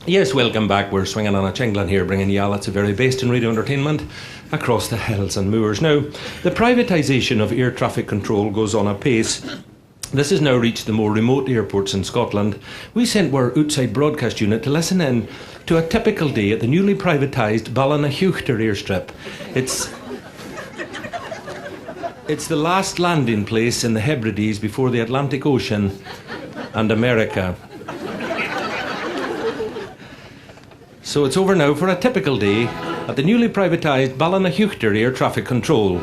Yes, welcome back. We're swinging on a chinglan here, bringing you all lots of very based in radio entertainment across the hills and moors. Now, the privatisation of air traffic control goes on apace. This has now reached the more remote airports in Scotland. We sent our outside broadcast unit to listen in to a typical day at the newly privatised balinaheuchter airstrip. It's the last landing place in the Hebrides before the Atlantic Ocean and America. So it's over now for a typical day at the newly privatised balinaheuchter air traffic control.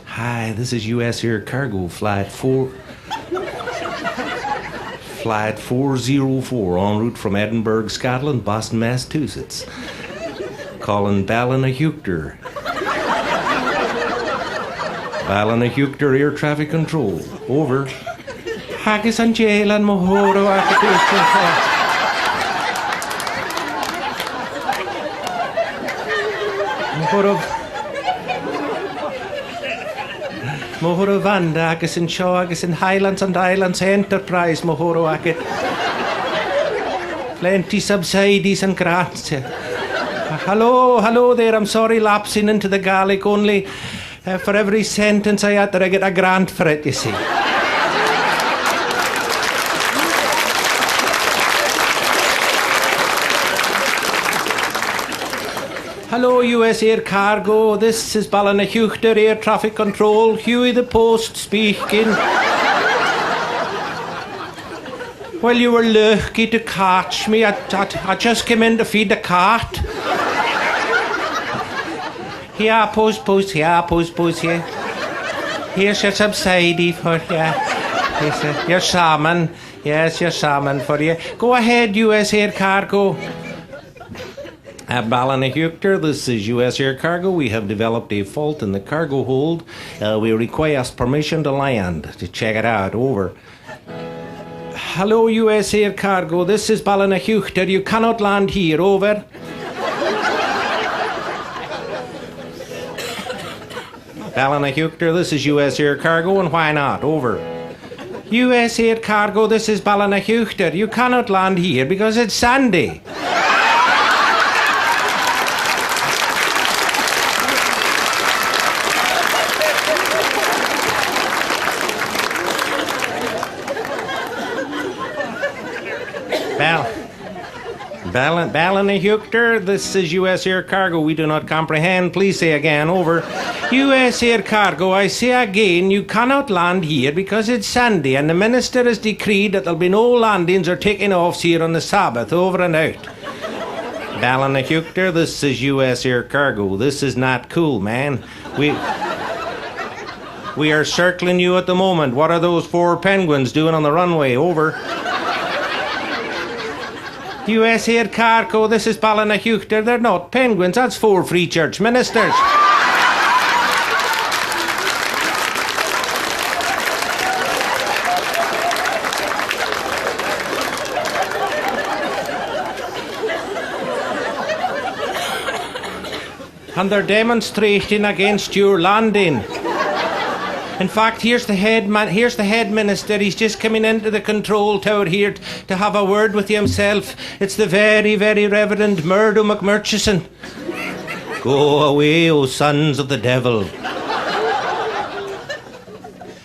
Hi, this is US Air Cargo Flight 404 en route from Edinburgh, Scotland, Boston, Massachusetts. Calling balinaheuchter. Balinaheuchter air traffic control. Over. Haggis and jail and mohoro Mohoro Vanda agus in Shaw agus in Highlands and Islands Enterprise Mohoro Akit. Plenty subsidies and grants. Hello there, I'm sorry lapsing into the Gaelic only. For every sentence I utter, I get a grant for it, you see. Hello, US Air Cargo. This is balinaheuchter Air Traffic Control. Hughie the Post speaking. Well, you were lucky to catch me. I just came in to feed the cat. Here, post, here. Here's your subsidy for you. Your salmon. Yes, your salmon for you. Go ahead, US Air Cargo. At balinaheuchter, this is US Air Cargo. We have developed a fault in the cargo hold. We request permission to land. To check it out. Over. Hello, US Air Cargo. This is balinaheuchter. You cannot land here. Over. Balinaheuchter, this is US Air Cargo, and why not? Over. US Air Cargo, this is balinaheuchter. You cannot land here because it's sandy. Balinaheuchter, this is US Air Cargo. We do not comprehend. Please say again. Over. US Air Cargo, I say again, you cannot land here because it's sandy and the minister has decreed that there'll be no landings or taking offs here on the Sabbath. Over and out. Balinaheuchter, this is US Air Cargo. This is not cool, man. We are circling you at the moment. What are those 4 penguins doing on the runway? Over. US Air Cargo, this is balinaheuchter. They're not penguins, that's 4 free church ministers. And they're demonstrating against your landing. In fact, here's the head minister. He's just coming into the control tower here to have a word with you himself. It's the very, very Reverend Murdo McMurchison. Go away, O sons of the devil.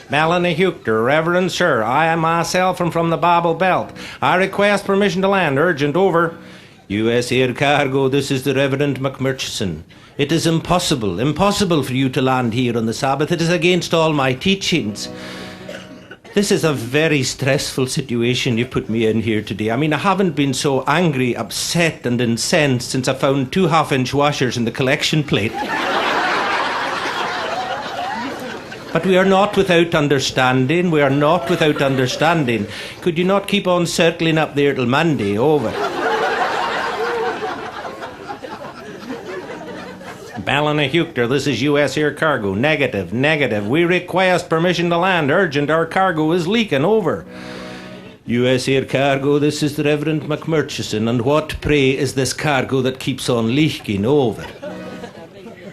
Balinaheuchter, Reverend Sir, I am myself am from the Bible Belt. I request permission to land. Urgent. Over. US Air Cargo, this is the Reverend McMurchison. It is impossible for you to land here on the Sabbath. It is against all my teachings. This is a very stressful situation you've put me in here today. I mean, I haven't been so angry, upset and incensed since I found 2 half-inch washers in the collection plate. But we are not without understanding. Could you not keep on circling up there till Monday? Over. Balinaheuchter, this is US Air Cargo. Negative. We request permission to land. Urgent, our cargo is leaking. Over. US Air Cargo, this is the Reverend McMurchison. And what, pray, is this cargo that keeps on leaking? Over.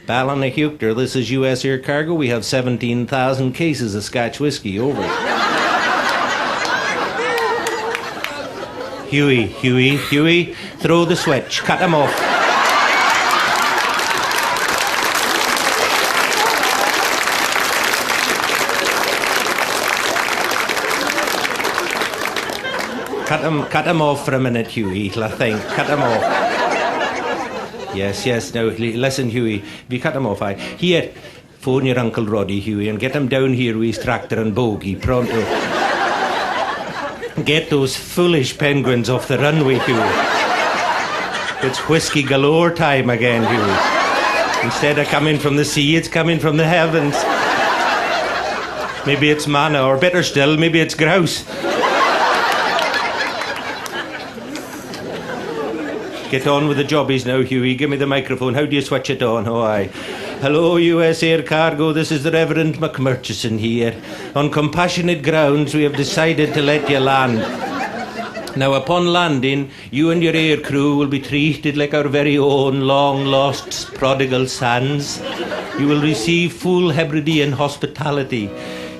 Balinaheuchter, this is US Air Cargo. We have 17,000 cases of Scotch whiskey. Over. Huey, throw the switch. Cut him off. Cut him off for a minute, Huey, I think. Cut him off. Yes, now, listen, Huey, if you cut him off, here, phone your Uncle Roddy, Huey, and get him down here with his tractor and bogey, pronto. Get those foolish penguins off the runway, Huey. It's whiskey galore time again, Huey. Instead of coming from the sea, it's coming from the heavens. Maybe it's manna, or better still, maybe it's grouse. Get on with the jobbies now, Huey. Give me the microphone. How do you switch it on? Oh, aye. Hello, US Air Cargo. This is the Reverend McMurchison here. On compassionate grounds, we have decided to let you land. Now, upon landing, you and your air crew will be treated like our very own long-lost prodigal sons. You will receive full Hebridean hospitality.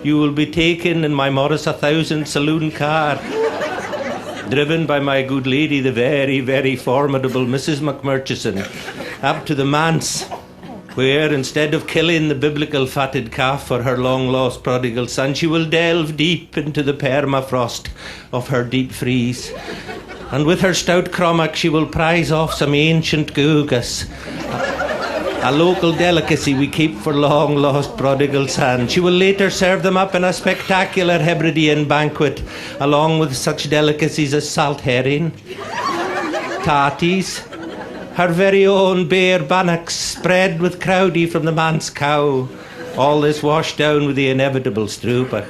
You will be taken in my Morris 1000 saloon car, driven by my good lady, the very, very formidable Mrs. McMurchison, up to the manse, where instead of killing the biblical fatted calf for her long-lost prodigal son, she will delve deep into the permafrost of her deep freeze. And with her stout cromach, she will prize off some ancient gugas, a local delicacy we keep for long-lost prodigal sons. She will later serve them up in a spectacular Hebridean banquet, along with such delicacies as salt herring, tatties, her very own bear bannocks spread with crowdie from the manse cow, all this washed down with the inevitable stroopach.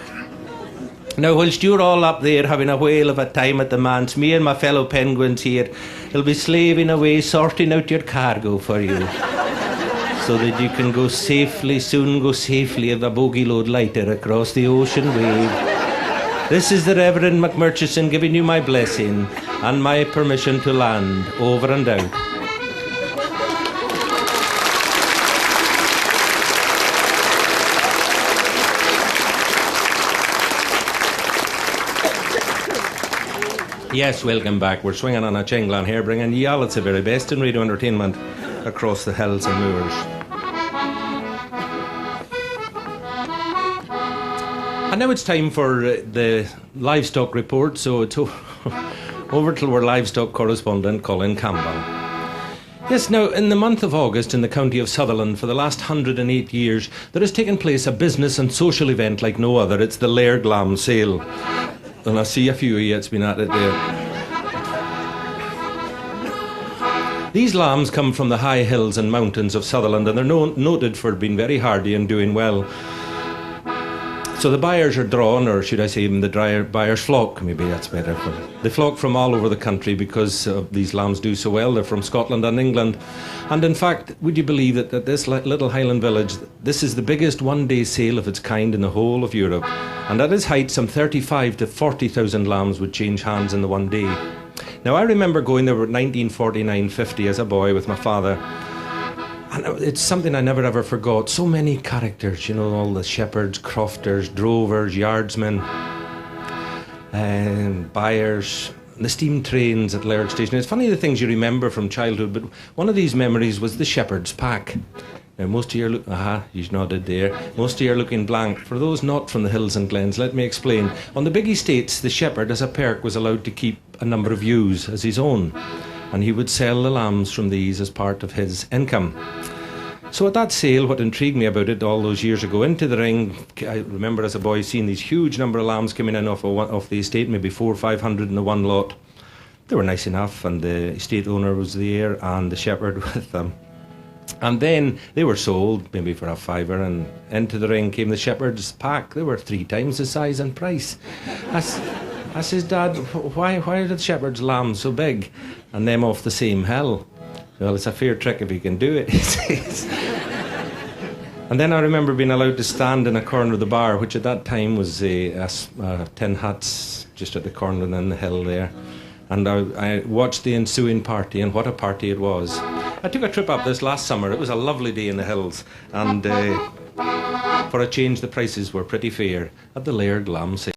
Now, whilst you're all up there having a whale of a time at the manse, me and my fellow penguins here will be slaving away sorting out your cargo for you, so that you can soon go safely of a bogey load lighter across the ocean wave. This is the Reverend McMurchison giving you my blessing and my permission to land. Over and out. Yes, welcome back. We're swinging on a chinglan here, bringing ye all it's the very best in radio entertainment across the hills and moors. And now it's time for the livestock report, so it's over to our livestock correspondent, Colin Campbell. Yes, now, in the month of August in the county of Sutherland, for the last 108 years, there has taken place a business and social event like no other. It's the Laird Lamb Sale. And I see a few of you that's been at it there. These lambs come from the high hills and mountains of Sutherland, and they're noted for being very hardy and doing well. So the buyers are drawn, or should I say even the buyers flock, maybe that's better. They flock from all over the country because these lambs do so well. They're from Scotland and England. And in fact, would you believe that at this little Highland village, this is the biggest one-day sale of its kind in the whole of Europe. And at its height, some 35 to 40,000 lambs would change hands in the one day. Now, I remember going there in 1949-50 as a boy with my father. And it's something I never ever forgot. So many characters, you know, all the shepherds, crofters, drovers, yardsmen, buyers, the steam trains at Laird Station. It's funny the things you remember from childhood, but one of these memories was the shepherd's pack. Now, most of you you nodded there. Most of you are looking blank. For those not from the hills and glens, let me explain. On the big estates, the shepherd, as a perk, was allowed to keep a number of ewes as his own, and he would sell the lambs from these as part of his income. So at that sale, what intrigued me about it all those years ago, into the ring, I remember as a boy seeing these huge number of lambs coming in off the estate, maybe 400 or 500 in the one lot. They were nice enough, and the estate owner was there and the shepherd with them. And then they were sold, maybe for a fiver, and into the ring came the shepherd's pack. They were 3 times the size and price. I says, Dad, why are the shepherd's lambs so big and them off the same hill? Well, it's a fair trick if you can do it, he says. And then I remember being allowed to stand in a corner of the bar, which at that time was Tin Hats, just at the corner on the hill there. And I watched the ensuing party, and what a party it was. I took a trip up this last summer. It was a lovely day in the hills, and for a change the prices were pretty fair at the Laird Lamb sale.